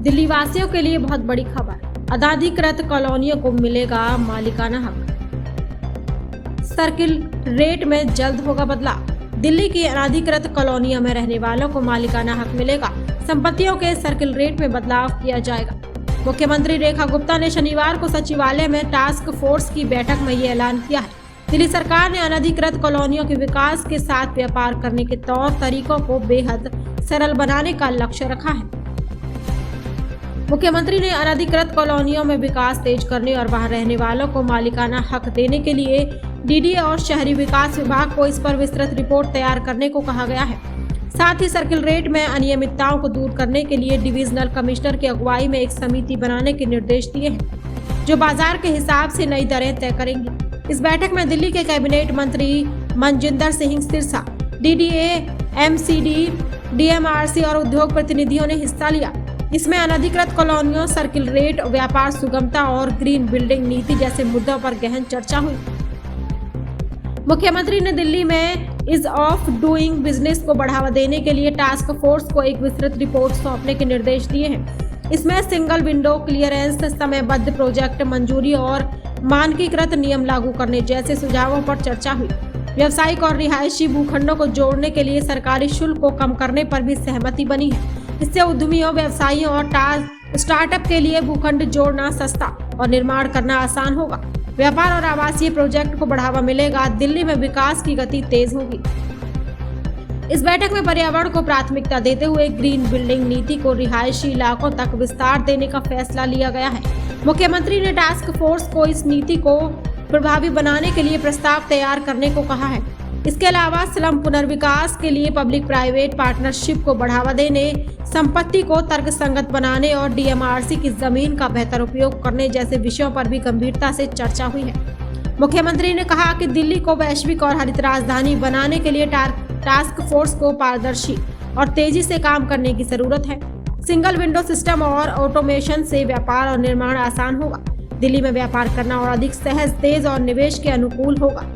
दिल्ली वासियों के लिए बहुत बड़ी खबर, अनाधिकृत कॉलोनियों को मिलेगा मालिकाना हक। सर्किल रेट में जल्द होगा बदलाव। दिल्ली की अनाधिकृत कॉलोनियों में रहने वालों को मालिकाना हक मिलेगा। संपत्तियों के सर्किल रेट में बदलाव किया जाएगा। मुख्यमंत्री रेखा गुप्ता ने शनिवार को सचिवालय में टास्क फोर्स की बैठक में ये ऐलान किया है। दिल्ली सरकार ने अनाधिकृत कॉलोनियों के विकास के साथ व्यापार करने के तौर तरीकों को बेहद सरल बनाने का लक्ष्य रखा है। मुख्यमंत्री ने अनाधिकृत कॉलोनियों में विकास तेज करने और वहां रहने वालों को मालिकाना हक देने के लिए डीडीए और शहरी विकास विभाग को इस पर विस्तृत रिपोर्ट तैयार करने को कहा गया है। साथ ही सर्किल रेट में अनियमितताओं को दूर करने के लिए डिविजनल कमिश्नर की अगुवाई में एक समिति बनाने के निर्देश दिए हैं, जो बाजार के हिसाब से नई दरें तय करेंगी। इस बैठक में दिल्ली के कैबिनेट मंत्री Manjinder Singh Sirsa, DDA, MCD, DMRC और उद्योग प्रतिनिधियों ने हिस्सा लिया। इसमें अनाधिकृत कॉलोनियों, सर्किल रेट, व्यापार सुगमता और ग्रीन बिल्डिंग नीति जैसे मुद्दों पर गहन चर्चा हुई। मुख्यमंत्री ने दिल्ली में ईज ऑफ डूइंग बिजनेस को बढ़ावा देने के लिए टास्क फोर्स को एक विस्तृत रिपोर्ट सौंपने के निर्देश दिए हैं। इसमें सिंगल विंडो क्लियरेंस, समयबद्ध प्रोजेक्ट मंजूरी और मानकीकृत नियम लागू करने जैसे सुझावों पर चर्चा हुई। व्यावसायिक और रिहायशी भूखंडों को जोड़ने के लिए सरकारी शुल्क को कम करने पर भी सहमति बनी है। इससे उद्यमियों, व्यवसायियों और स्टार्टअप के लिए भूखंड जोड़ना सस्ता और निर्माण करना आसान होगा। व्यापार और आवासीय प्रोजेक्ट को बढ़ावा मिलेगा। दिल्ली में विकास की गति तेज होगी। इस बैठक में पर्यावरण को प्राथमिकता देते हुए ग्रीन बिल्डिंग नीति को रिहायशी इलाकों तक विस्तार देने का फैसला लिया गया है। मुख्यमंत्री ने टास्क फोर्स को इस नीति को प्रभावी बनाने के लिए प्रस्ताव तैयार करने को कहा है। इसके अलावा स्लम पुनर्विकास के लिए पब्लिक प्राइवेट पार्टनरशिप को बढ़ावा देने, संपत्ति को तर्कसंगत बनाने और डीएमआरसी की जमीन का बेहतर उपयोग करने जैसे विषयों पर भी गंभीरता से चर्चा हुई है। मुख्यमंत्री ने कहा कि दिल्ली को वैश्विक और हरित राजधानी बनाने के लिए टास्क फोर्स को पारदर्शी और तेजी से काम करने की जरूरत है। सिंगल विंडो सिस्टम और ऑटोमेशन से व्यापार और निर्माण आसान होगा। दिल्ली में व्यापार करना और अधिक सहज, तेज और निवेश के अनुकूल होगा।